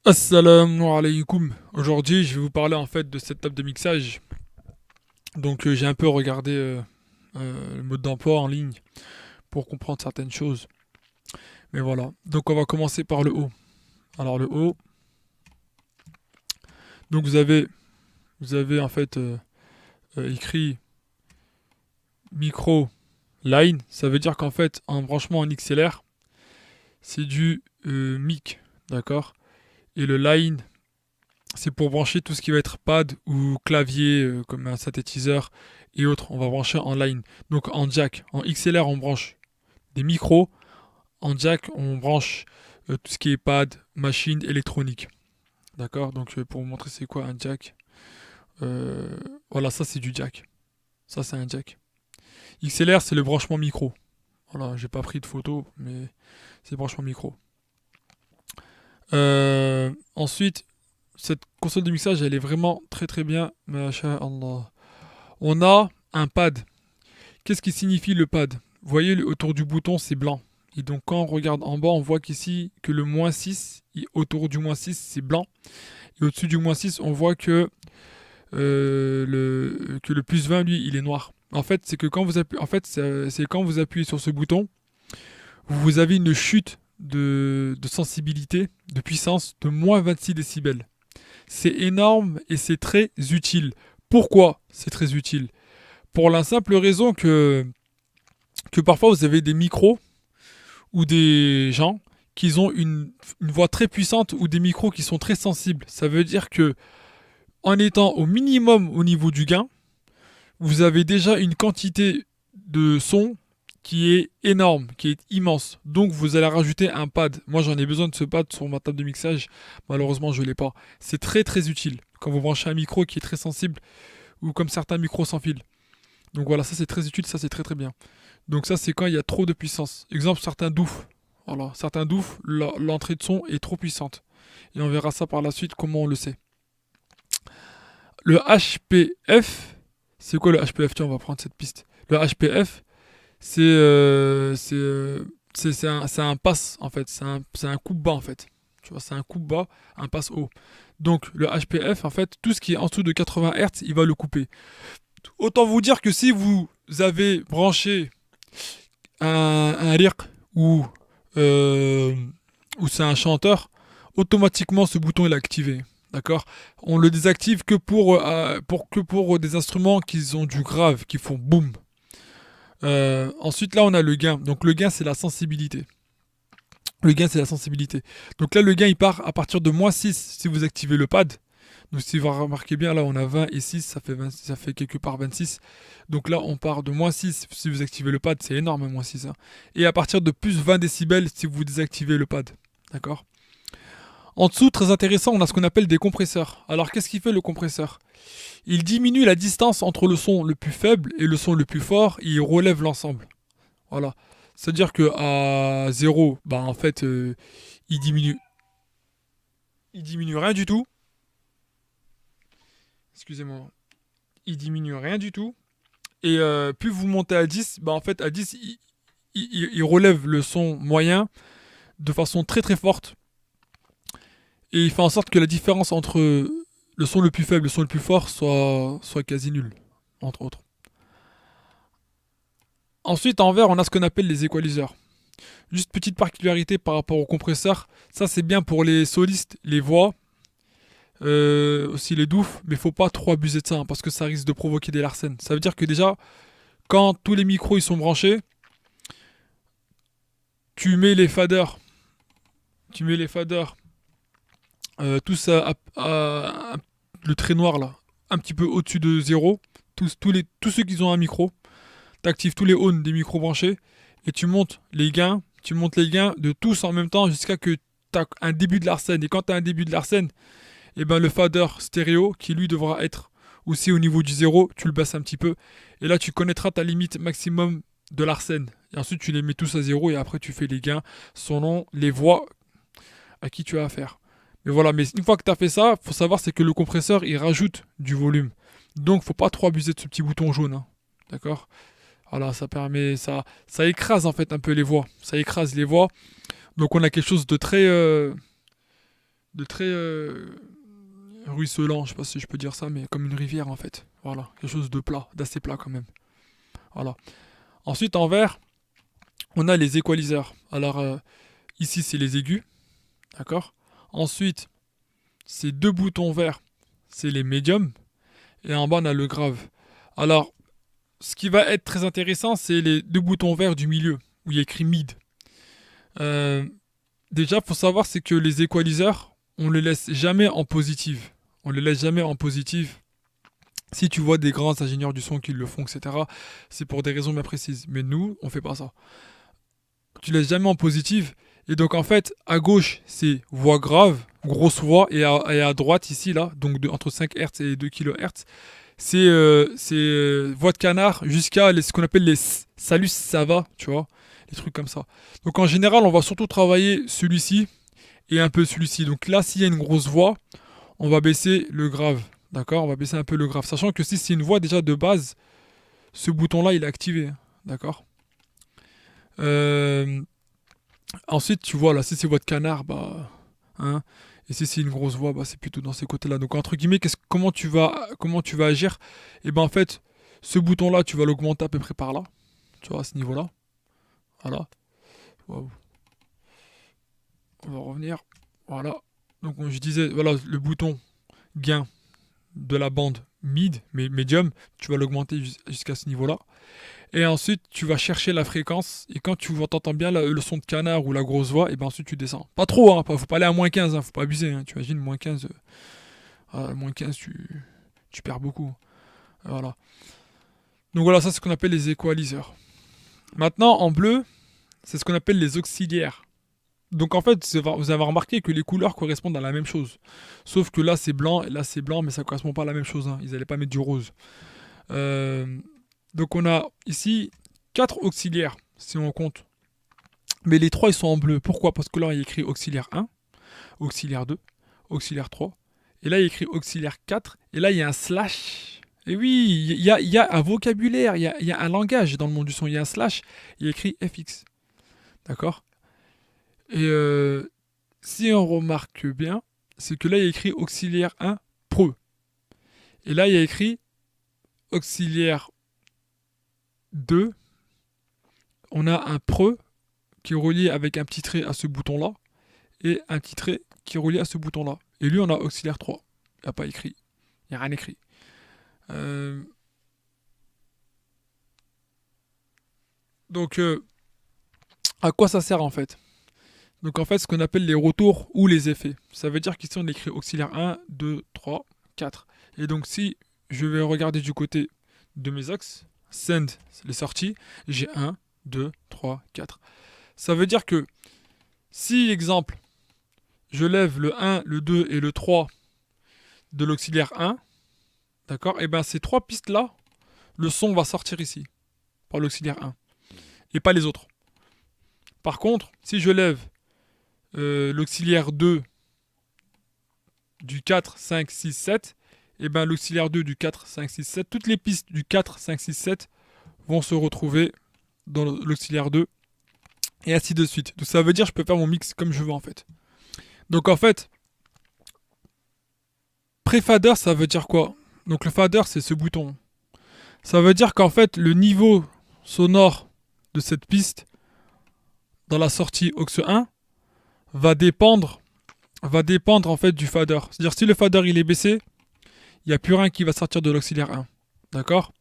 Assalamu alaikum. Aujourd'hui, je vais vous parler en fait de cette table de mixage. Donc, j'ai un peu regardé le mode d'emploi en ligne pour comprendre certaines choses. Mais voilà. Donc, on va commencer par le haut. Alors, le haut. Donc, vous avez en fait écrit micro line. Ça veut dire qu'en fait, un branchement en XLR, c'est du mic, d'accord. Et le line, c'est pour brancher tout ce qui va être pad ou clavier comme un synthétiseur et autres. On va brancher en line. Donc en jack. En XLR, on branche des micros. En jack, on branche tout ce qui est pad, machine, électronique. D'accord. Donc pour vous montrer c'est quoi un jack. euh, voilà, ça c'est du jack. Ça c'est un jack. XLR, c'est le branchement micro. Voilà, j'ai pas pris de photo, mais c'est le branchement micro. Ensuite, cette console de mixage, elle est vraiment très très bien. Masha'Allah. On a un pad. Qu'est-ce qui signifie le pad? Vous voyez, autour du bouton, c'est blanc. Et donc, quand on regarde en bas, on voit qu'ici, que le moins 6, autour du moins 6, c'est blanc. Et au-dessus du moins 6, on voit que le plus 20, lui, il est noir. En fait, c'est que quand vous appuyez, en fait, c'est quand vous appuyez sur ce bouton, vous avez une chute de sensibilité, de puissance de moins 26 décibels. C'est énorme et c'est très utile. Pourquoi c'est très utile? Pour la simple raison que parfois vous avez des micros ou des gens qui ont une voix très puissante ou des micros qui sont très sensibles. Ça veut dire que en étant au minimum au niveau du gain, vous avez déjà une quantité de son qui est énorme, qui est immense. Donc vous allez rajouter un pad. Moi j'en ai besoin de ce pad sur ma table de mixage. Malheureusement je ne l'ai pas. C'est très très utile quand vous branchez un micro qui est très sensible ou comme certains micros sans fil. Donc voilà, ça c'est très utile, ça c'est très très bien. Donc ça c'est quand il y a trop de puissance. Exemple certains doufs. Voilà, certains doufs, l'entrée de son est trop puissante. Et on verra ça par la suite comment on le sait. Le HPF, c'est quoi le HPF? Tiens, on va prendre cette piste. Le HPF, c'est un pass en fait, c'est un coup bas en fait. Tu vois, c'est un coup bas, un pass haut. Donc le HPF, en fait, tout ce qui est en dessous de 80 Hz, il va le couper. Autant vous dire que si vous avez branché un lyric ou, euh, ou c'est un chanteur, automatiquement ce bouton il est activé. D'accord. On le désactive que pour des instruments qui ont du grave, qui font boum. Ensuite, là, on a le gain. Donc, le gain, c'est la sensibilité. Le gain, c'est la sensibilité. Donc là, le gain, il part à partir de moins 6 si vous activez le pad. Donc si vous remarquez bien, là, on a 20 et 6, ça fait quelque part 26. Donc là, on part de moins 6 si vous activez le pad, c'est énorme, moins 6, hein. Et à partir de plus 20 décibels si vous désactivez le pad. D'accord. En dessous, très intéressant, on a ce qu'on appelle des compresseurs. Alors, qu'est-ce qu'il fait le compresseur? Il diminue la distance entre le son le plus faible et le son le plus fort et il relève l'ensemble. Voilà. C'est-à-dire que à 0, bah en fait, il diminue. Il diminue rien du tout. Excusez-moi. Il diminue rien du tout. Et plus vous montez à 10, bah en fait, à 10, il relève le son moyen de façon très très forte. Et il fait en sorte que la différence entre le son le plus faible et le son le plus fort soit quasi nulle, entre autres. Ensuite, en vert, on a ce qu'on appelle les équaliseurs. Juste petite particularité par rapport au compresseur, ça c'est bien pour les solistes, les voix, aussi les doufs, mais faut pas trop abuser de ça, hein, parce que ça risque de provoquer des larcènes. Ça veut dire que déjà, quand tous les micros ils sont branchés, tu mets les faders, tu mets les faders, tous le trait noir là, un petit peu au-dessus de zéro, tous ceux qui ont un micro, t'actives tous les on des micros branchés, et tu montes les gains de tous en même temps jusqu'à que tu as un début de l'arsène. Et quand tu as un début de l'arsène, et ben le fader stéréo, qui lui devra être aussi au niveau du zéro, tu le baisses un petit peu. Et là, tu connaîtras ta limite maximum de l'arsène. Et ensuite, tu les mets tous à zéro et après, tu fais les gains selon les voix à qui tu as affaire. Mais voilà, mais une fois que tu as fait ça, faut savoir c'est que le compresseur, il rajoute du volume. Donc, faut pas trop abuser de ce petit bouton jaune, hein. D'accord. Voilà, ça écrase en fait un peu les voix. Ça écrase les voix. Donc on a quelque chose de très ruisselant, je sais pas si je peux dire ça, mais comme une rivière en fait. Voilà, quelque chose de plat, d'assez plat quand même. Voilà. Ensuite, en vert, on a les equalizers. Alors, ici, c'est les aigus, d'accord? Ensuite, ces deux boutons verts, c'est les médiums. Et en bas, on a le grave. Alors, ce qui va être très intéressant, c'est les deux boutons verts du milieu, où il y a écrit mid. Euh, Déjà, faut savoir, c'est que les equalizers, on les laisse jamais en positive. On les laisse jamais en positive. Si tu vois des grands ingénieurs du son qui le font, etc., c'est pour des raisons bien précises. Mais nous, on fait pas ça. Tu laisses jamais en positive. Et donc, en fait, à gauche, c'est voix grave, grosse voix, et à droite, ici, là, donc entre 5 Hz et 2 kHz, c'est voix de canard jusqu'à ce qu'on appelle les salut, ça va, tu vois, les trucs comme ça. Donc, en général, on va surtout travailler celui-ci et un peu celui-ci. Donc là, s'il y a une grosse voix, on va baisser le grave. D'accord? On va baisser un peu le grave. Sachant que si c'est une voix déjà de base, ce bouton-là, il est activé. D'accord? Euh, Ensuite, tu vois, là, si c'est voix de canard, bah. Hein, et si c'est une grosse voix, bah, c'est plutôt dans ces côtés-là. Donc, entre guillemets, comment tu vas agir? Et ben, en fait, ce bouton-là, tu vas l'augmenter à peu près par là. Tu vois, à ce niveau-là. Voilà. Waouh. On va revenir. Voilà. Donc, je disais, voilà, le bouton gain de la bande mid, mais medium, tu vas l'augmenter jusqu'à ce niveau-là. Et ensuite, tu vas chercher la fréquence. Et quand tu entends bien le son de canard ou la grosse voix, et ben ensuite tu descends. Pas trop, hein, faut pas aller à moins 15, hein, faut pas abuser. Hein, tu imagines, moins 15, moins 15 tu perds beaucoup. Voilà. Donc voilà, ça c'est ce qu'on appelle les equalizers. Maintenant, en bleu, c'est ce qu'on appelle les auxiliaires. Donc en fait, vous avez remarqué que les couleurs correspondent à la même chose. Sauf que là c'est blanc et là c'est blanc, mais ça correspond pas à la même chose. Hein. Ils n'allaient pas mettre du rose. Euh, donc on a ici 4 auxiliaires, si on compte. Mais les 3 ils sont en bleu. Pourquoi? Parce que là il y a écrit auxiliaire 1, auxiliaire 2, auxiliaire 3. Et là il y a écrit auxiliaire 4. Et là il y a un slash. Et oui, il y a un vocabulaire, il y a un langage dans le monde du son. Il y a un slash, il y a écrit FX. D'accord? Et si on remarque bien, c'est que là il y a écrit auxiliaire 1 Pro. Et là il y a écrit auxiliaire 2. On a un Pro qui est relié avec un petit trait à ce bouton-là et un petit trait qui est relié à ce bouton-là. Et lui, on a auxiliaire 3. Il n'y a pas écrit. Il n'y a rien écrit. Euh, donc, à quoi ça sert en fait? Donc, en fait, ce qu'on appelle les retours ou les effets. Ça veut dire qu'ici, on écrit auxiliaire 1, 2, 3, 4. Et donc, si je vais regarder du côté de mes axes, send les sorties, j'ai 1, 2, 3, 4. Ça veut dire que si, exemple, je lève le 1, le 2 et le 3 de l'auxiliaire 1, d'accord? Et bien ces trois pistes-là, le son va sortir ici, par l'auxiliaire 1, et pas les autres. Par contre, si je lève l'auxiliaire 2 du 4, 5, 6, 7, et bien l'auxiliaire 2 du 4, 5, 6, 7, toutes les pistes du 4, 5, 6, 7 vont se retrouver dans l'auxiliaire 2, et ainsi de suite. Donc ça veut dire que je peux faire mon mix comme je veux en fait. Donc en fait, pré-fader, ça veut dire quoi? Donc le fader, c'est ce bouton. Ça veut dire qu'en fait, le niveau sonore de cette piste dans la sortie aux 1 va dépendre en fait du fader. C'est-à-dire si le fader il est baissé, il n'y a plus rien qui va sortir de l'auxiliaire 1. D'accord?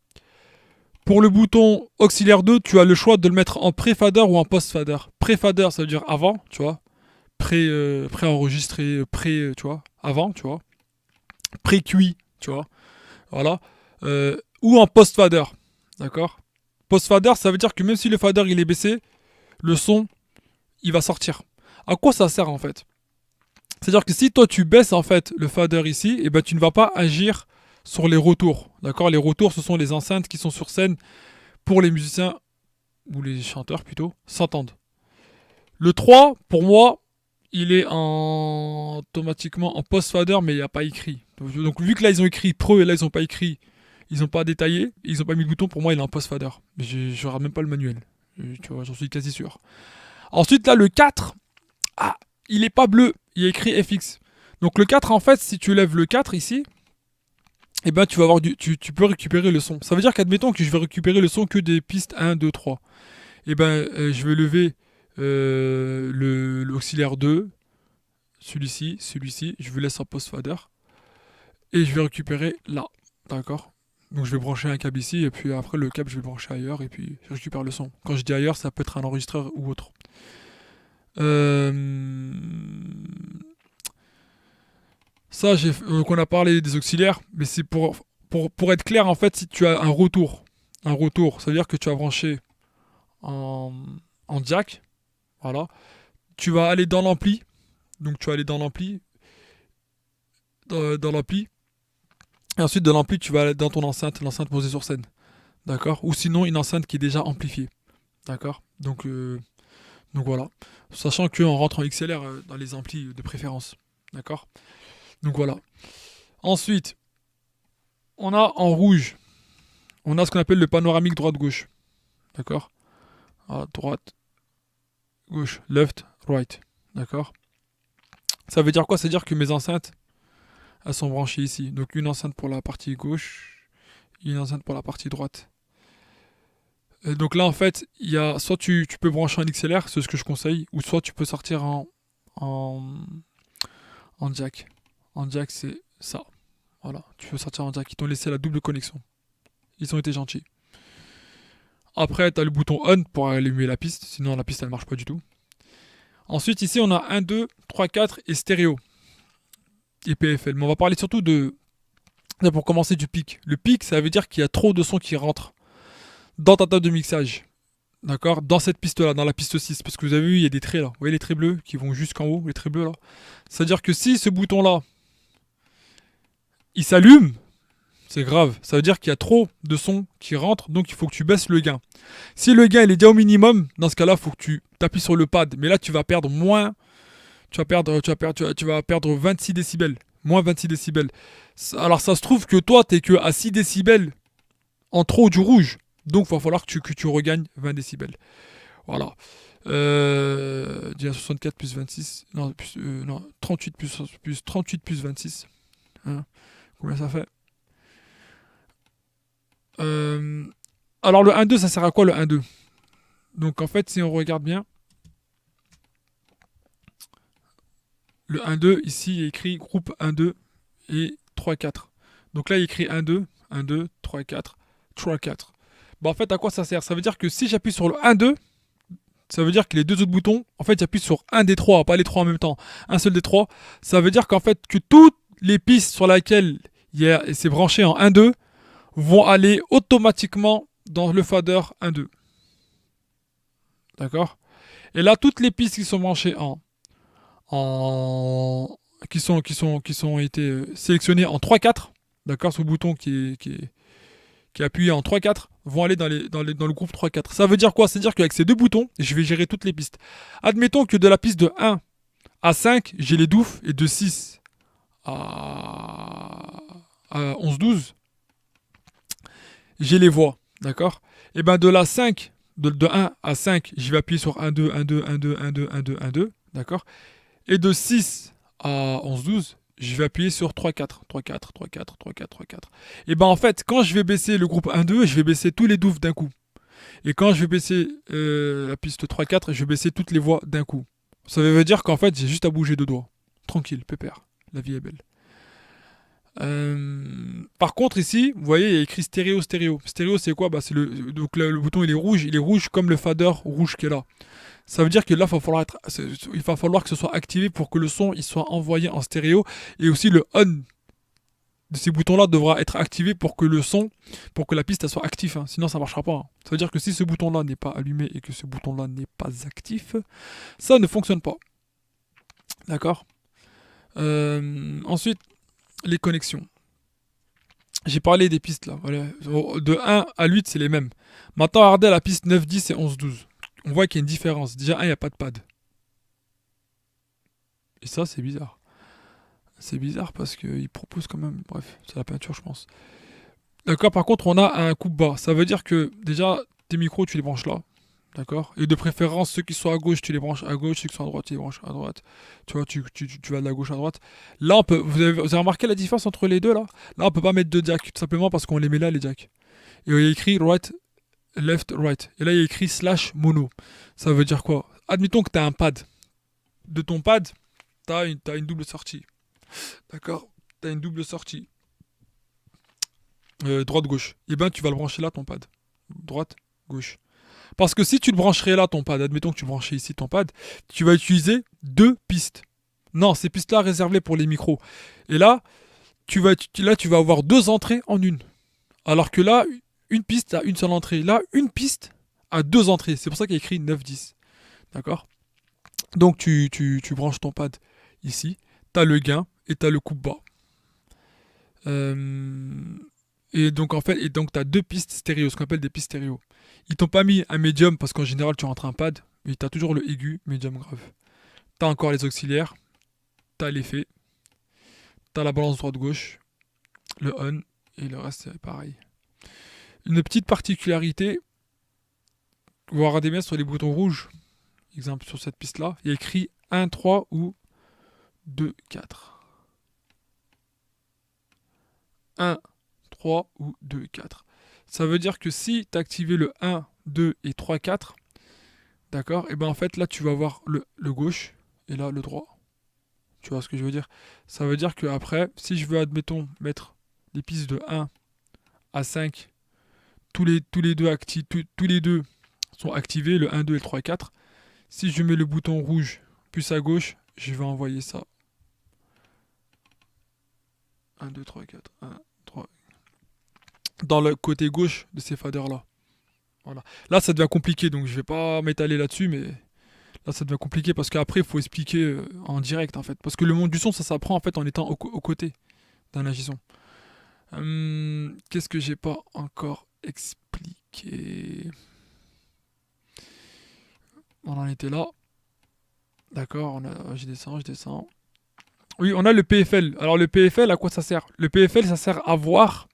Pour le bouton auxiliaire 2, tu as le choix de le mettre en pré-fader ou en post-fader. Pré-fader, ça veut dire avant, tu vois. Pré-enregistré, tu vois. Avant, tu vois. Pré-cuit, tu vois. Voilà. Ou en post-fader. D'accord? Post-fader, ça veut dire que même si le fader il est baissé, le son, il va sortir. À quoi ça sert en fait? C'est-à-dire que si toi tu baisses en fait le fader ici, et ben tu ne vas pas agir sur les retours. D'accord? Les retours, ce sont les enceintes qui sont sur scène pour les musiciens, ou les chanteurs plutôt, s'entendent. Le 3, pour moi, il est automatiquement en post-fader, mais il n'y a pas écrit. Donc vu que là ils ont écrit Pro et là ils n'ont pas écrit, ils n'ont pas détaillé, ils n'ont pas mis le bouton, pour moi il est en post-fader. Mais je ne regarde même pas le manuel. Tu vois, j'en suis quasi sûr. Ensuite là le 4, il est pas bleu, il y a écrit FX. Donc le 4, en fait, si tu lèves le 4 ici, eh ben tu vas avoir tu peux récupérer le son. Ça veut dire qu'admettons que je vais récupérer le son que des pistes 1, 2, 3. Eh ben je vais lever l'auxiliaire 2, celui-ci, je vous laisse en post fader. Et je vais récupérer là, d'accord. Donc je vais brancher un câble ici, et puis après le câble je vais le brancher ailleurs, et puis je récupère le son. Quand je dis ailleurs, ça peut être un enregistreur ou autre. Euh, Ça, donc on a parlé des auxiliaires, mais c'est pour être clair, en fait, si tu as un retour, ça veut dire que tu as branché en, en jack, voilà. Tu vas aller dans l'ampli, donc tu vas aller dans l'ampli, dans l'ampli, et ensuite de l'ampli, tu vas aller dans ton enceinte, l'enceinte posée sur scène, d'accord. Ou sinon une enceinte qui est déjà amplifiée, d'accord. Donc voilà, sachant qu'on rentre en XLR dans les amplis de préférence, d'accord. Donc voilà. Ensuite, on a en rouge, on a ce qu'on appelle le panoramique droite-gauche. D'accord. À droite, gauche, left, right. D'accord. Ça veut dire quoi? Ça veut dire que mes enceintes, elles sont branchées ici. Donc une enceinte pour la partie gauche, une enceinte pour la partie droite. Et donc là, en fait, il y a soit tu peux brancher en XLR, c'est ce que je conseille, ou soit tu peux sortir en, en jack. En jack, c'est ça. Voilà. Tu peux sortir en jack. Ils t'ont laissé la double connexion. Ils ont été gentils. Après, tu as le bouton on pour allumer la piste, sinon la piste elle marche pas du tout. Ensuite, ici, on a 1, 2, 3, 4 et stéréo. Et PFL. Mais on va parler surtout pour commencer du pic. Le pic, ça veut dire qu'il y a trop de sons qui rentrent dans ta table de mixage. D'accord. Dans cette piste-là, dans la piste 6. Parce que vous avez vu, il y a des traits là. Vous voyez les traits bleus qui vont jusqu'en haut, les traits bleus là. C'est-à-dire que si ce bouton-là, il s'allume, c'est grave. Ça veut dire qu'il y a trop de sons qui rentrent, donc il faut que tu baisses le gain. Si le gain il est déjà au minimum, dans ce cas-là, il faut que tu t'appuies sur le pad. Mais là, tu vas perdre moins. Tu vas perdre 26 décibels. Moins 26 décibels. Alors, ça se trouve que toi, t'es que à 6 décibels en trop du rouge. Donc, il va falloir que tu regagnes 20 décibels. Voilà. Déjà 64 plus 26. Non, 38 plus 26. Hein, combien ça fait? Alors le 1-2, ça sert à quoi le 1-2? Donc en fait, si on regarde bien, le 1-2, ici, il est écrit groupe 1-2 et 3-4. Donc là, il est écrit 1-2, 1-2, 3-4, 3-4. Bah en fait, à quoi ça sert? Ça veut dire que si j'appuie sur le 1-2, ça veut dire que les deux autres boutons, en fait, j'appuie sur un des trois, pas les trois en même temps, un seul des trois. Ça veut dire qu'en fait, que toutes les pistes sur lesquelles c'est branché en 1-2 vont aller automatiquement dans le fader 1-2. D'accord. Et là, toutes les pistes qui sont branchées qui sont été sélectionnées en 3-4, d'accord, ce bouton qui est appuyé en 3-4, vont aller dans le groupe 3-4. Ça veut dire quoi? C'est-à-dire qu'avec ces deux boutons, je vais gérer toutes les pistes. Admettons que de la piste de 1 à 5, j'ai les doufs, et de 6 à 11-12, j'ai les voix, d'accord. Et bien de la 5, de 1 à 5, je vais appuyer sur 1, 2, 1, 2, 1, 2, 1, 2, 1, 2, 1, 2, d'accord. Et de 6 à 11-12, je vais appuyer sur 3-4, 3-4, 3-4, 3-4, 3-4. Et ben en fait, quand je vais baisser le groupe 1-2, je vais baisser tous les doufs d'un coup. Et quand je vais baisser la piste 3-4, je vais baisser toutes les voix d'un coup. Ça veut dire qu'en fait, j'ai juste à bouger deux doigts. Tranquille, pépère. La vie est belle. Par contre ici, vous voyez, il y a écrit stéréo, stéréo. Stéréo, c'est quoi? Bah, c'est donc le bouton il est rouge comme le fader rouge qui est là. Ça veut dire que là, il va falloir que ce soit activé pour que le son il soit envoyé en stéréo. Et aussi le on de ces boutons-là devra être activé pour que pour que la piste elle soit active. Hein. Sinon, ça marchera pas. Hein. Ça veut dire que si ce bouton-là n'est pas allumé et que ce bouton-là n'est pas actif, ça ne fonctionne pas. D'accord. Ensuite, les connexions. J'ai parlé des pistes là. Voilà. De 1 à 8, c'est les mêmes. Maintenant, regardez la piste 9, 10 et 11, 12. On voit qu'il y a une différence. Déjà, 1, il n'y a pas de pad. Et ça, c'est bizarre. C'est bizarre parce qu'il propose quand même. Bref, c'est la peinture, je pense. D'accord, par contre, on a un coupe-bas. Ça veut dire que déjà, tes micros, tu les branches là. D'accord? Et de préférence, ceux qui sont à gauche, tu les branches à gauche, ceux qui sont à droite, tu les branches à droite. Tu vois, tu vas de la gauche à droite. Là, vous avez remarqué la différence entre les deux, là? Là, on peut pas mettre deux jacks, tout simplement parce qu'on les met là, les jacks. Et il y a écrit right, left, right. Et là, il y a écrit slash mono. Ça veut dire quoi? Admettons que tu as un pad. De ton pad, t'as une double sortie. D'accord? Tu as une double sortie. Droite-gauche. Et ben, tu vas le brancher là, ton pad. Droite, gauche. Parce que si tu le brancherais là, ton pad, admettons que tu branchais ici ton pad, tu vas utiliser deux pistes. Non, ces pistes-là réservées pour les micros. Et là, tu vas avoir deux entrées en une. Alors que là, une piste a une seule entrée. Là, une piste a deux entrées. C'est pour ça qu'il y a écrit 9-10. D'accord? Donc tu branches ton pad ici. Tu as le gain et tu as le coupe bas. Euh, et donc en fait, tu as deux pistes stéréo, ce qu'on appelle des pistes stéréo. Ils t'ont pas mis un médium parce qu'en général tu rentres un pad, mais tu as toujours le aigu, médium, grave. Tu as encore les auxiliaires, tu as l'effet, tu as la balance droite-gauche, le on, et le reste c'est pareil. Une petite particularité, vous regardez bien sur les boutons rouges, exemple sur cette piste-là, il y a écrit 1, 3 ou 2, 4. 1, 3 ou 2, 4. Ça veut dire que si tu as activé le 1, 2 et 3, 4, d'accord, et ben en fait là tu vas avoir le gauche et là le droit. Tu vois ce que je veux dire? Ça veut dire que après, si je veux, admettons, mettre les pistes de 1 à 5, tous les deux tous les deux sont activés, le 1, 2 et le 3, 4. Si je mets le bouton rouge plus à gauche, je vais envoyer ça. 1, 2, 3, 4, 1, 3. Dans le côté gauche de ces faders là. Voilà. Là, ça devient compliqué, donc je vais pas m'étaler là-dessus, mais là, ça devient compliqué parce qu'après, il faut expliquer en direct, en fait. Parce que le monde du son, ça s'apprend, en fait, en étant aux côtés d'un agissant. Qu'est-ce que j'ai pas encore expliqué? On en était là. D'accord, je descends, je descends. Oui, on a le PFL. Alors, le PFL, à quoi ça sert? Le PFL, ça sert à voir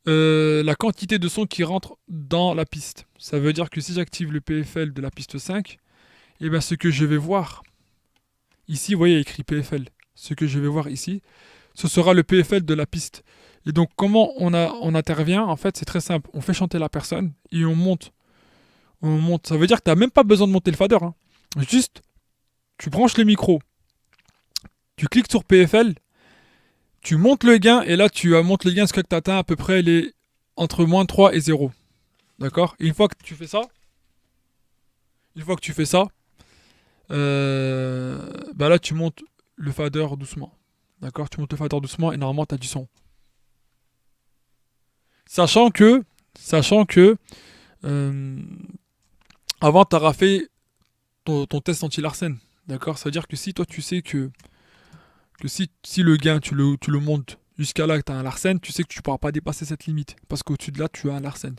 la quantité de son qui rentre dans la piste. Ça veut dire que si j'active le PFL de la piste 5, et bien ce que je vais voir, ici, vous voyez, il y a écrit PFL. Ce que je vais voir ici, ce sera le PFL de la piste. Et donc, comment on intervient? En fait, c'est très simple. On fait chanter la personne et on monte. On monte. Ça veut dire que tu n'as même pas besoin de monter le fader, hein. Juste, tu branches le micro, tu cliques sur PFL, tu montes le gain et là, tu montes le gain jusqu'à ce que tu atteins à peu près entre moins 3 et 0. D'accord? Et une fois que tu fais ça, bah là, tu montes le fader doucement. D'accord? Tu montes le fader doucement et normalement, tu as du son. Sachant que euh, avant, tu auras fait ton test anti-Larsen. D'accord? Ça veut dire que si toi, tu sais que si le gain, tu le montes jusqu'à là que tu as un Larsen, tu sais que tu ne pourras pas dépasser cette limite. Parce qu'au-dessus de là, tu as un Larsen.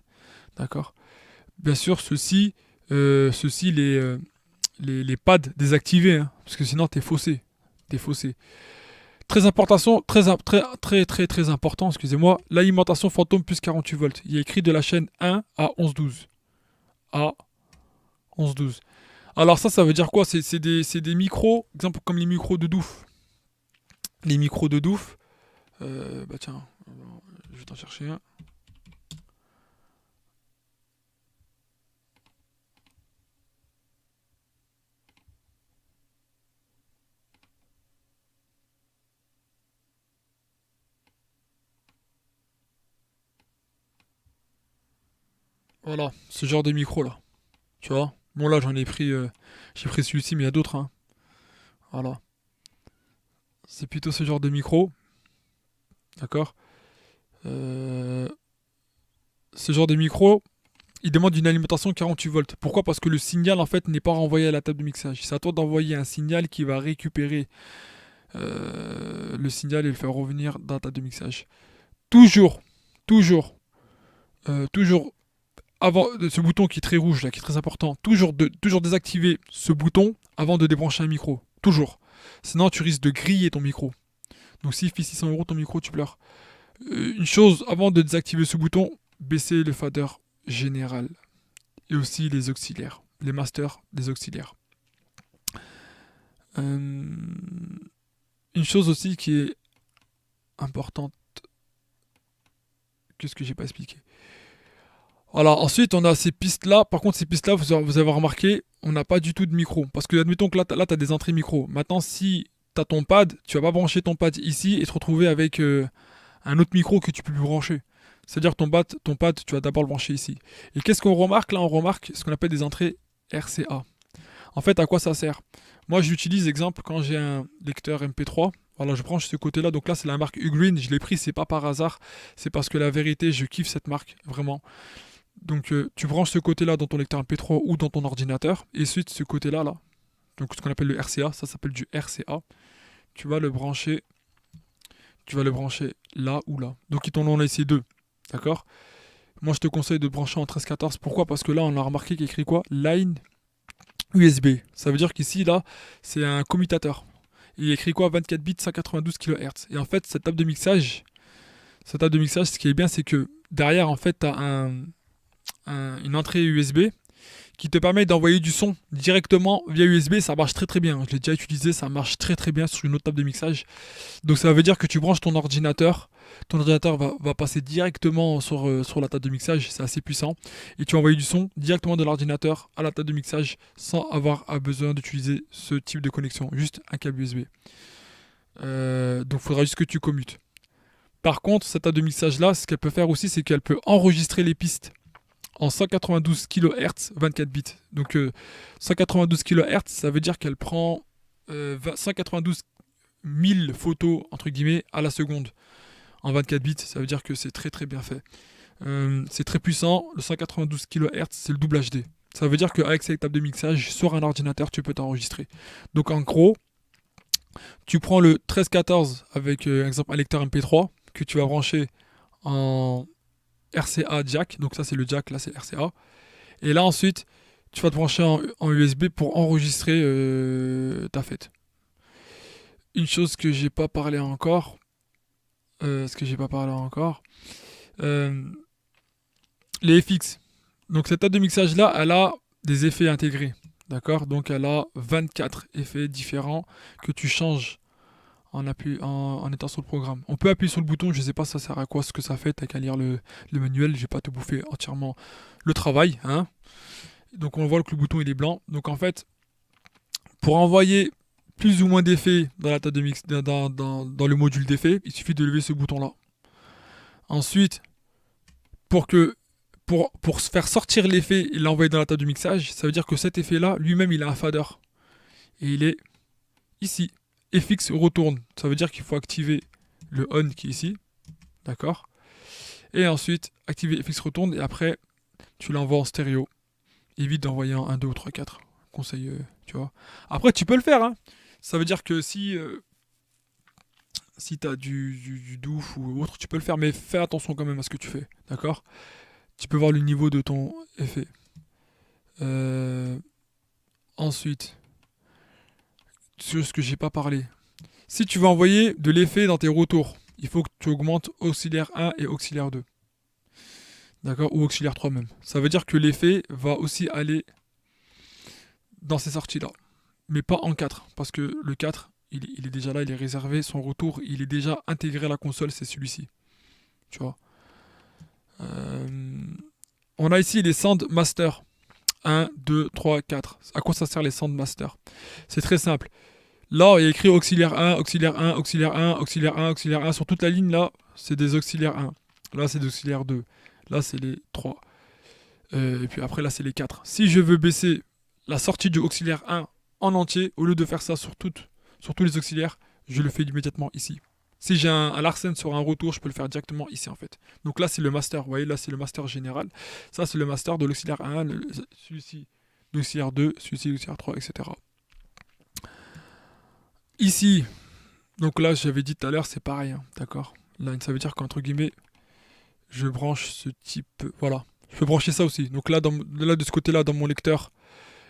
D'accord? Bien sûr, ceci les pads désactivés, hein, parce que sinon, t'es faussé. T'es faussé. Très important, très important, excusez-moi, l'alimentation fantôme plus 48 volts. Il y a écrit de la chaîne 1 à 11-12. À 11-12. Alors ça veut dire quoi? C'est des micros, exemple comme les micros de Douf. Les micros de Douf, bah tiens, je vais t'en chercher un. Voilà, ce genre de micro là. Tu vois? Bon là j'ai pris celui-ci, mais il y a d'autres, hein. Voilà. C'est plutôt ce genre de micro, d'accord? Euh, Ce genre de micro, il demande une alimentation 48 volts. Pourquoi? Parce que le signal en fait n'est pas renvoyé à la table de mixage. C'est à toi d'envoyer un signal qui va récupérer le signal et le faire revenir dans la table de mixage. Toujours, toujours, toujours avant ce bouton qui est très rouge là, qui est très important. Toujours désactiver ce bouton avant de débrancher un micro. Toujours. Sinon tu risques de griller ton micro. Donc s'il fait 600 € ton micro, tu pleures. Une chose, avant de désactiver ce bouton, baisser le fader général. et aussi les auxiliaires, les masters des auxiliaires. Une chose aussi qui est importante, qu'est-ce que j'ai pas expliqué. Voilà, ensuite on a ces pistes-là. Par contre, ces pistes-là, vous avez remarqué, on n'a pas du tout de micro. Parce que admettons que là, tu as des entrées micro. Maintenant, si tu as ton pad, tu vas pas brancher ton pad ici et te retrouver avec un autre micro que tu peux plus brancher. C'est-à-dire que ton pad, tu vas d'abord le brancher ici. Et qu'est-ce qu'on remarque? Là, on remarque ce qu'on appelle des entrées RCA. En fait, à quoi ça sert? Moi, j'utilise, exemple, quand j'ai un lecteur MP3. Voilà, je branche ce côté-là. Donc là, c'est la marque Ugreen. Je l'ai pris, c'est pas par hasard. C'est parce que la vérité, je kiffe cette marque, vraiment. Donc tu branches ce côté-là dans ton lecteur MP3 ou dans ton ordinateur. Et ensuite, ce côté-là, là, donc ce qu'on appelle le RCA, ça s'appelle du RCA. Tu vas le brancher, là ou là. Donc ils t'en ont laissé deux, d'accord? Moi, je te conseille de brancher en 13-14. Pourquoi? Parce que là, on a remarqué qu'il y a écrit quoi? Line USB. Ça veut dire qu'ici, là, c'est un commutateur. Il y a écrit quoi? 24 bits, 192 kHz. Et en fait, cette table de mixage, ce qui est bien, c'est que derrière, en fait, tu as une entrée USB qui te permet d'envoyer du son directement via USB. Ça marche très très bien. Je l'ai déjà utilisé, ça marche très très bien sur une autre table de mixage. Donc ça veut dire que tu branches ton ordinateur. Ton ordinateur va passer directement sur la table de mixage. C'est assez puissant. Et tu vas envoyer du son directement de l'ordinateur à la table de mixage sans avoir besoin d'utiliser ce type de connexion. Juste un câble USB. Donc il faudra juste que tu commutes. Par contre, cette table de mixage là, ce qu'elle peut faire aussi, c'est qu'elle peut enregistrer les pistes en 192 kHz 24 bits. Donc 192 kHz, ça veut dire qu'elle prend 192 000 photos entre guillemets à la seconde en 24 bits. Ça veut dire que c'est très très bien fait. C'est très puissant. Le 192 kHz, c'est le double HD. Ça veut dire qu'avec cette table de mixage sur un ordinateur, tu peux t'enregistrer. Donc en gros, tu prends le 1314 avec exemple un lecteur MP3 que tu vas brancher en RCA jack, donc ça c'est le jack, là c'est RCA. Et là ensuite, tu vas te brancher en USB pour enregistrer ta fête. Une chose que j'ai pas parlé encore, les FX. Donc cette table de mixage là, elle a des effets intégrés, d'accord? Donc elle a 24 effets différents que tu changes en étant sur le programme. On peut appuyer sur le bouton, je sais pas ça sert à quoi, ce que ça fait, t'as qu'à lire le manuel, je vais pas te bouffer entièrement le travail, hein. Donc on voit que le bouton il est blanc. Donc en fait, pour envoyer plus ou moins d'effets dans la table de mix, dans le module d'effets, il suffit de lever ce bouton là. Ensuite, pour faire sortir l'effet et l'envoyer dans la table de mixage, ça veut dire que cet effet là, lui-même il a un fader. Et il est ici. FX retourne. Ça veut dire qu'il faut activer le on qui est ici. D'accord? Et ensuite, activer FX retourne et après, tu l'envoies en stéréo. Évite d'envoyer en 1, 2 ou 3, 4. Conseil, tu vois. Après, tu peux le faire, hein. Ça veut dire que si tu as du douf ou autre, tu peux le faire, mais fais attention quand même à ce que tu fais. D'accord? Tu peux voir le niveau de ton effet. Ensuite, sur ce que j'ai pas parlé. Si tu veux envoyer de l'effet dans tes retours, il faut que tu augmentes auxiliaire 1 et auxiliaire 2. D'accord? Ou auxiliaire 3 même. Ça veut dire que l'effet va aussi aller dans ces sorties-là. Mais pas en 4. Parce que le 4, il est déjà là, il est réservé. Son retour, il est déjà intégré à la console, c'est celui-ci. Tu vois? On a ici les Sound Master. 1, 2, 3, 4. À quoi ça sert les Sound Master? C'est très simple. Là, il y a écrit auxiliaire 1, auxiliaire 1, auxiliaire 1, auxiliaire 1, auxiliaire 1. Sur toute la ligne, là, c'est des auxiliaires 1. Là, c'est des auxiliaires 2. Là, c'est les 3. Et puis après, là, c'est les 4. Si je veux baisser la sortie du auxiliaire 1 en entier, au lieu de faire ça sur tous les auxiliaires, je le fais immédiatement ici. Si j'ai un Larsen sur un retour, je peux le faire directement ici, en fait. Donc là, c'est le master. Vous voyez, là, c'est le master général. Ça, c'est le master de l'auxiliaire 1, celui-ci, l'auxiliaire 2, celui-ci, l'auxiliaire 3, etc. Ici, donc là, j'avais dit tout à l'heure, c'est pareil, hein, d'accord? Là, ça veut dire qu'entre guillemets, je branche ce type. Voilà. Je peux brancher ça aussi. Donc là, de ce côté-là, dans mon lecteur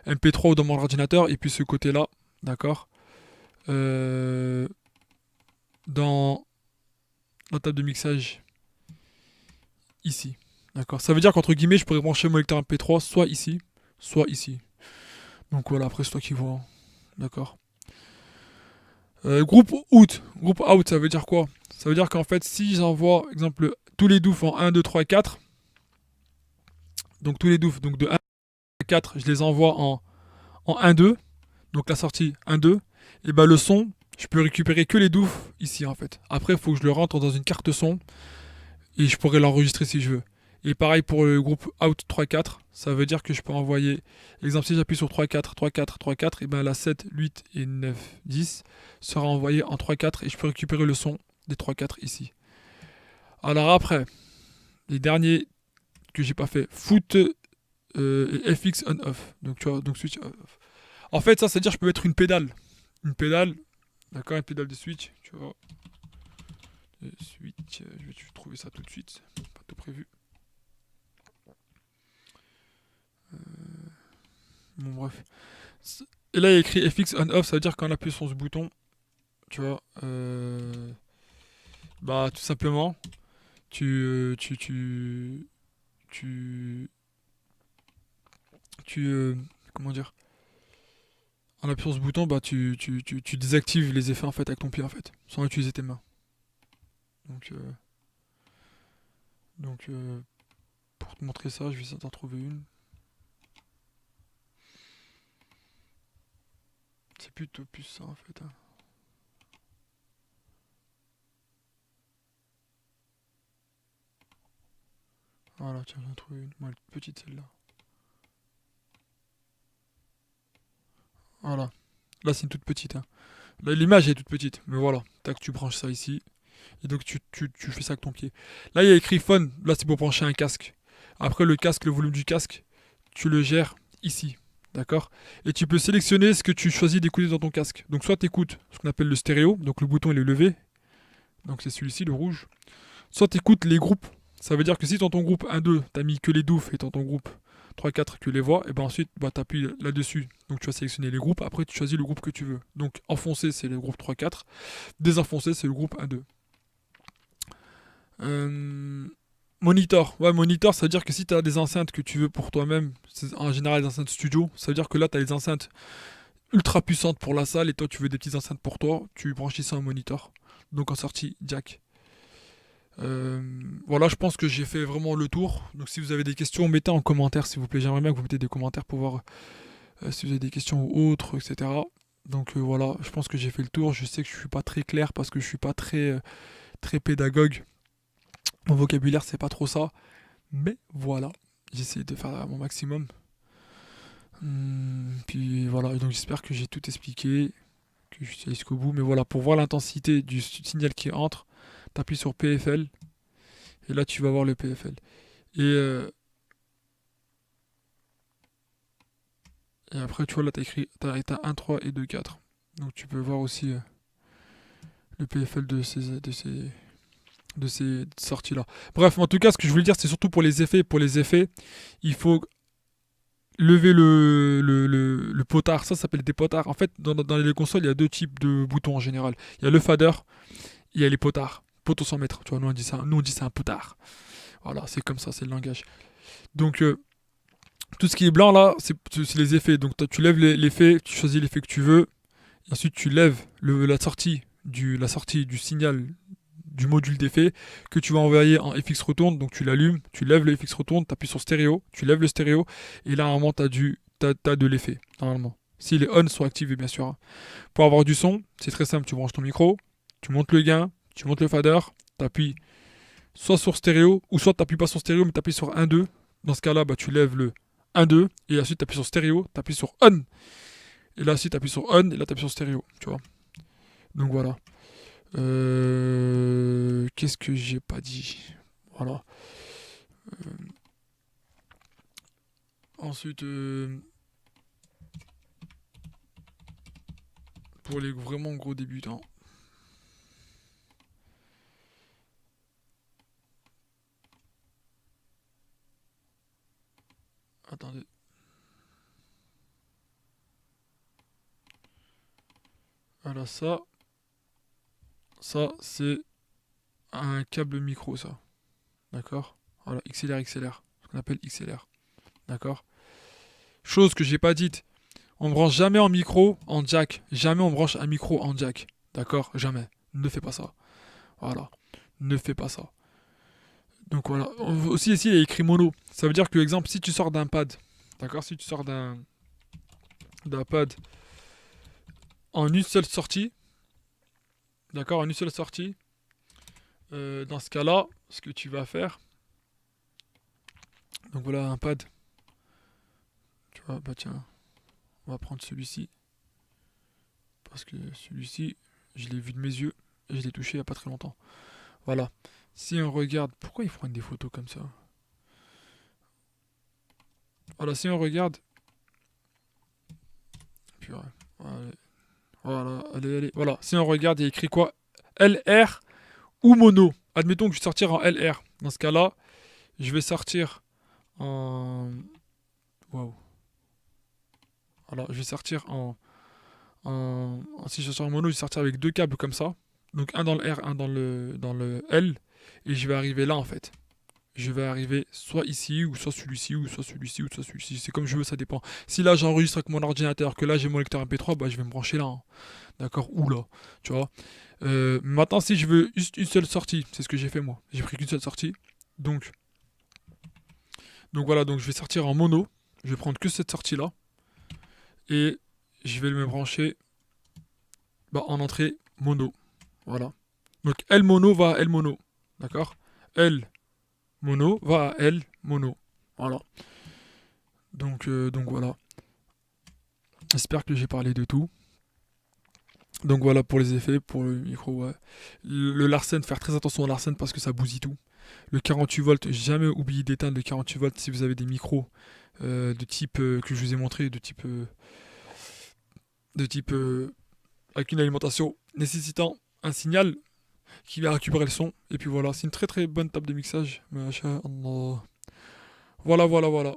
MP3 ou dans mon ordinateur, et puis ce côté-là, d'accord? Dans la table de mixage, ici. D'accord. Ça veut dire qu'entre guillemets, je pourrais brancher mon lecteur MP3 soit ici, soit ici. Donc voilà, après c'est toi qui vois. D'accord. Groupe out. Groupe out, ça veut dire quoi? Ça veut dire qu'en fait, si j'envoie, exemple, tous les doufs en 1, 2, 3, 4, donc tous les doufs, donc de 1 à 4, je les envoie en 1, 2, donc la sortie 1, 2, et ben le son, je peux récupérer que les doufs ici en fait. Après, il faut que je le rentre dans une carte son et je pourrais l'enregistrer si je veux. Et pareil pour le groupe out 3-4, ça veut dire que je peux envoyer, exemple si j'appuie sur 3-4, 3-4, 3-4, et ben la 7, 8 et 9, 10 sera envoyée en 3-4 et je peux récupérer le son des 3-4 ici. Alors après, les derniers que j'ai pas fait, foot et FX on off. Donc tu vois, donc switch off. En fait, ça, c'est à dire que je peux mettre une pédale. Une pédale, d'accord, une pédale de switch, tu vois. Switch, je vais trouver ça tout de suite, pas tout prévu. Bon, bref. Et là, il y a écrit FX on off, ça veut dire qu'on appuie sur ce bouton, tu vois, bah tout simplement, tu, tu, tu, comment dire, en appuyant sur ce bouton, bah tu désactives les effets en fait avec ton pied en fait, sans utiliser tes mains. Donc, donc pour te montrer ça, je vais essayer d'en trouver une. C'est plutôt plus ça en fait, hein. Voilà, tiens, j'en ai trouvé une. Moi, elle est petite celle-là. Voilà. Là, c'est une toute petite, hein. Là, l'image est toute petite, mais voilà. Tac, tu branches ça ici. Et donc, tu fais ça avec ton pied. Là, il y a écrit phone. Là, c'est pour brancher un casque. Après, le casque, le volume du casque, tu le gères ici. D'accord. Et tu peux sélectionner ce que tu choisis d'écouter dans ton casque. Donc, soit tu écoutes ce qu'on appelle le stéréo. Donc, le bouton, il est levé. Donc, c'est celui-ci, le rouge. Soit tu écoutes les groupes. Ça veut dire que si dans ton groupe 1-2, tu as mis que les doufs et dans ton groupe 3-4 que les voix, et ben ensuite bah, tu appuies là-dessus. Donc tu vas sélectionner les groupes, après tu choisis le groupe que tu veux. Donc enfoncé c'est le groupe 3-4, désenfoncé c'est le groupe 1-2. Euh, Monitor. Ouais, monitor, ça veut dire que si tu as des enceintes que tu veux pour toi-même, c'est en général des enceintes studio, ça veut dire que là tu as les enceintes ultra puissantes pour la salle et toi tu veux des petites enceintes pour toi, tu branches ça en monitor. Donc en sortie jack. Euh, voilà, je pense que j'ai fait vraiment le tour. Donc si vous avez des questions, mettez en commentaire s'il vous plaît. J'aimerais bien que vous mettez des commentaires pour voir si vous avez des questions ou autres, etc. Donc voilà, je pense que j'ai fait le tour. Je sais que je suis pas très clair parce que je suis pas très pédagogue. Mon vocabulaire c'est pas trop ça. Mais voilà, j'essaie de faire mon maximum. Puis voilà, donc j'espère que j'ai tout expliqué, que je suis allé jusqu'au bout. Mais voilà, pour voir l'intensité du signal qui entre, t'appuies sur PFL et là tu vas voir le PFL. Et, euh, et après, tu vois, là, t'as 1, 3 et 2, 4. Donc tu peux voir aussi le PFL de ces sorties-là. Bref, en tout cas, ce que je voulais dire, c'est surtout pour les effets. Pour les effets, il faut lever le potard. Ça s'appelle des potards. En fait, dans les consoles, il y a deux types de boutons en général. Il y a le fader, il y a les potards. Poteau 100 mètres. Tu vois, nous on dit c'est un potard. Voilà, c'est comme ça, c'est le langage. Donc, tout ce qui est blanc là, c'est les effets. Donc, tu lèves l'effet, tu choisis l'effet que tu veux. Et ensuite, tu lèves la sortie du signal du module d'effet que tu vas envoyer en FX retourne. Donc tu l'allumes, tu lèves le FX retourne, tu appuies sur stéréo, tu lèves le stéréo et là normalement t'as de l'effet normalement. Si les on sont activés bien sûr, hein. Pour avoir du son, c'est très simple, tu branches ton micro, tu montes le gain, tu montes le fader, tu appuies soit sur stéréo ou soit tu n'appuies pas sur stéréo mais tu appuies sur 1-2. Dans ce cas-là, bah, tu lèves le 1-2 et ensuite tu appuies sur stéréo, tu appuies sur on. Et là, si tu appuies sur on, et là tu appuies sur stéréo, tu vois. Donc voilà. Qu'est-ce que j'ai pas dit? Voilà. Euh, Ensuite, pour les vraiment gros débutants. Attendez. Voilà, ça c'est un câble micro, ça. D'accord? Voilà, XLR. Ce qu'on appelle XLR. D'accord? Chose que j'ai pas dite. On ne branche jamais en micro en jack. Jamais on branche un micro en jack. D'accord? Jamais. Ne fais pas ça. Voilà. Ne fais pas ça. Donc voilà. Aussi ici il y a écrit mono. Ça veut dire que, exemple, si tu sors d'un pad. D'accord? Si tu sors d'un pad en une seule sortie. D'accord? En une seule sortie. Dans ce cas-là, ce que tu vas faire. Donc voilà un pad. Tu vois, bah tiens. On va prendre celui-ci. Parce que celui-ci, je l'ai vu de mes yeux. Et je l'ai touché il n'y a pas très longtemps. Voilà. Si on regarde. Pourquoi ils prennent des photos comme ça? Voilà, si on regarde. Puis, ouais, voilà, allez. Voilà, si on regarde, il y a écrit quoi? LR ou mono. Admettons que je vais sortir en LR. Dans ce cas-là, je vais sortir en. Waouh. Voilà, je vais sortir si je sors en mono, je vais sortir avec deux câbles comme ça. Donc un dans le R, un dans le L. Et je vais arriver là en fait. Je vais arriver soit ici, ou soit celui-ci, ou soit celui-ci, ou soit celui-ci. C'est comme je veux, ça dépend. Si là j'enregistre avec mon ordinateur, que là j'ai mon lecteur MP3, bah je vais me brancher là. Hein. D'accord? Ou là. Tu vois? Maintenant, si je veux juste une seule sortie, c'est ce que j'ai fait moi. J'ai pris qu'une seule sortie. Donc, voilà, donc je vais sortir en mono. Je vais prendre que cette sortie-là. Et je vais me brancher en entrée mono. Voilà. Donc L mono va à L mono. D'accord? L mono va à L mono. Voilà. Donc voilà. J'espère que j'ai parlé de tout. Donc voilà pour les effets, pour le micro, ouais. Le Larsen, faire très attention au Larsen parce que ça bousille tout. Le 48 volts, jamais oublier d'éteindre le 48 volts si vous avez des micros de type que je vous ai montré, de type avec une alimentation nécessitant un signal qui va récupérer le son. Et puis voilà, c'est une très très bonne table de mixage. Masha Allah. Voilà.